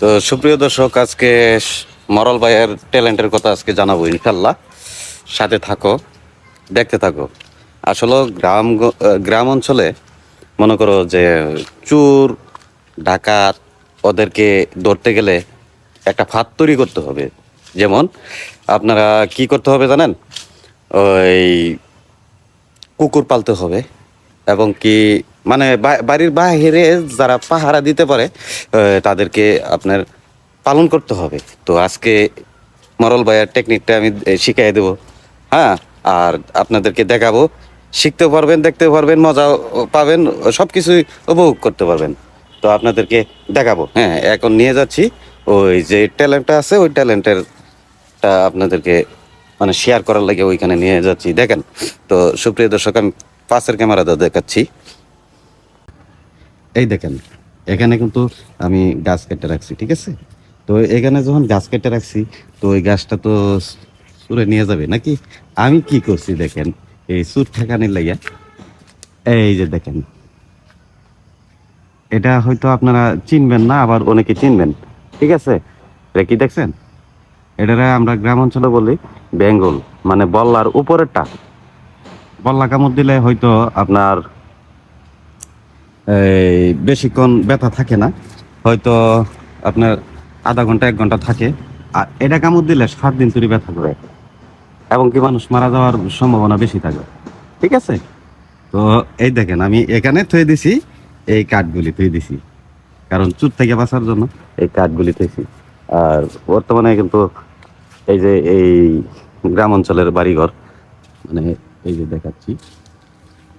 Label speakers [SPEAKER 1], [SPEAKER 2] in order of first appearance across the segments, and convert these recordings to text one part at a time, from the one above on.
[SPEAKER 1] তো সুপ্রিয় দর্শক, আজকে মরল ভাইয়ের ট্যালেন্টের কথা আজকে জানাবো ইনশাল্লাহ। সাথে থাকো, দেখতে থাকো। আসলে গ্রাম অঞ্চলে মনে করো যে চোর ডাকাত ওদেরকে ধরতে গেলে একটা ফাঁদ তৈরি করতে হবে। যেমন আপনারা কি করতে হবে জানেন? ওই কুকুর পালতে হবে, এবং কি মানে বাড়ির বাইরে যারা পাহারা দিতে পারে তাদেরকে আপনার পালন করতে হবে। তো আজকে মরল ভাইয়ের টেকনিকটা আমি শিখিয়ে দেবো। হ্যাঁ, আর আপনাদেরকে দেখাবো, শিখতে পারবেন, দেখতে পারবেন, মজা পাবেন, সব কিছুই উপভোগ করতে পারবেন। তো আপনাদেরকে দেখাবো। হ্যাঁ, এখন নিয়ে যাচ্ছি ওই যে ট্যালেন্টটা আছে, ওই ট্যালেন্টেরটা আপনাদেরকে মানে শেয়ার করার লাগে ওইখানে নিয়ে যাচ্ছি। দেখেন তো সুপ্রিয় দর্শক, আমি পাশের ক্যামেরাতে দেখাচ্ছি। এই দেখেন, এখানে কিন্তু আমি গাছ কেটে রাখছি, ঠিক আছে? তো এখানে যখন গাছ কেটে রাখছি, তো ওই গাছটা তো সুরে নিয়ে যাবে নাকি? আমি কি করছি দেখেন, এই সুর ঠেকানির লাইয়া এই যে দেখেন, এটা হয়তো আপনারা চিনবেন না, আবার অনেকে চিনবেন, ঠিক আছে? এটা কি দেখছেন? এটারে আমরা গ্রাম অঞ্চলে বলি বেঙ্গল, মানে বল্লার উপরেরটা। বল্লা কামড় দিলে হয়তো আপনার এই বেশিক্ষণ ব্যথা থাকে না, হয়তো আপনার আধা ঘন্টা 1 ঘন্টা থাকে। আর এটা কামড় দিলে 7 দিন ধরে ব্যথা করে, এবং কি মানুষ মারা যাওয়ার সম্ভাবনা বেশি থাকে, ঠিক আছে? তো এই দেখেন, আমি এখানে থুয়ে দিছি, এই কাঠগুলি থুয়ে দিছি, কারণ চুট থেকে বাঁচার জন্য এই কাঠগুলি থুয়েছি। আর বর্তমানে কিন্তু এই যে এই গ্রাম অঞ্চলের বাড়িঘর, মানে এই যে দেখাচ্ছি,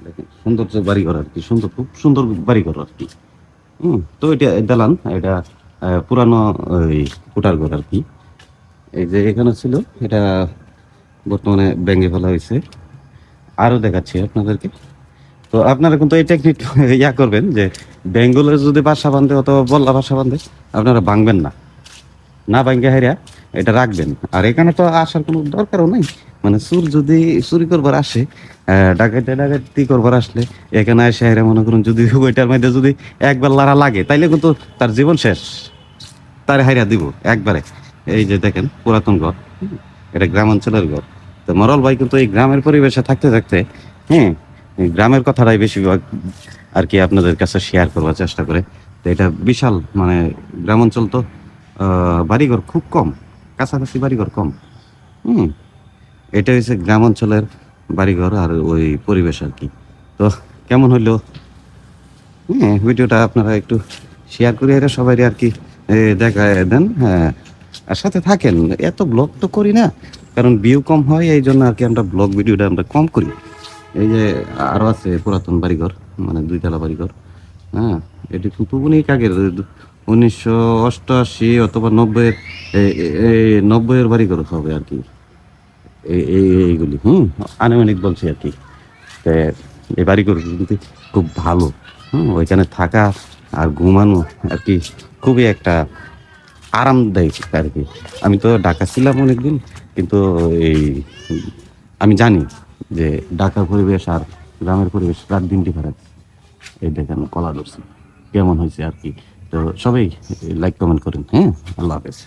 [SPEAKER 1] দেখেন সুন্দর যে বাড়িঘর আর কি, সুন্দর, খুব সুন্দর বাড়িঘর আর কি। তো এটা দালান, এটা পুরানো ওই কুটার ঘর আর কি। এই যে এখানে ছিল, এটা বর্তমানে ভেঙে ফেলা হয়েছে। আরো দেখাচ্ছি আপনাদেরকে। তো আপনারা কিন্তু এই টেকনিক ইয়া করবেন যে বেঙ্গলের যদি বাসা বাঁধে অথবা বল্লা বাসা বাঁধে, আপনারা ভাঙবেন না, না ভাঙ্গে হাইরা এটা রাখবেন। আর এখানে তো আসার কোনো দরকারও নাই, মানে চুর যদি চুরি করবার আসে, ডাকাতি করবার আসলে এখানে এসে হাইরা মনে করুন, যদি ওইটার মধ্যে যদি একবার লারা লাগে, তাইলে কিন্তু তার জীবন শেষ, তার হাইরা দিব একবারে। এই যে দেখেন পুরাতন ঘর, এটা গ্রাম অঞ্চলের ঘর। তো মরল ভাই কিন্তু এই গ্রামের পরিবেশে থাকতে থাকতে, হ্যাঁ, এই গ্রামের কথাটাই বেশিরভাগ আর কি আপনাদের কাছে শেয়ার করবার চেষ্টা করে। তো এটা বিশাল, মানে গ্রাম অঞ্চল তো বাড়িঘর খুব কম, কাছাকাছি বাড়িঘর কম। হুম, এটা হচ্ছে গ্রাম অঞ্চলের বাড়িঘর আর ওই পরিবেশ আর কি। তো কেমন হইলো, হ্যাঁ, ভিডিওটা আপনারা একটু শেয়ার করে এরা সবাই আর কি দেখায় দেন। হ্যাঁ, আর সাথে থাকেন। এত ব্লগ তো করি না, কারণ ভিউ কম হয়, এই জন্য আর কি আমরা ব্লগ ভিডিওটা আমরা কম করি। এই যে আরো আছে পুরাতন বাড়িঘর, মানে 2 তলা বাড়িঘর। হ্যাঁ, এটি কিন্তু অনেক আগের, 1988 অথবা 90-এর, এই 90-এর বাড়িঘর হবে আর কি। এইগুলি আনুমানিক বলছি আর কি। তো এই বাড়িঘর কিন্তু খুব ভালো। ওইখানে থাকা আর ঘুমানো আর কি খুবই একটা আরামদায়ক আর কি। আমি তো ঢাকা ছিলাম অনেকদিন, কিন্তু এই আমি জানি যে ঢাকার পরিবেশ আর গ্রামের পরিবেশ রাত দিন ডিফারেন্স। এই দেখেন কলা ধরছি কেমন হয়েছে আর কি। তো সবাই লাইক কমেন্ট করেন। হ্যাঁ, আল্লাহ হাফেজ।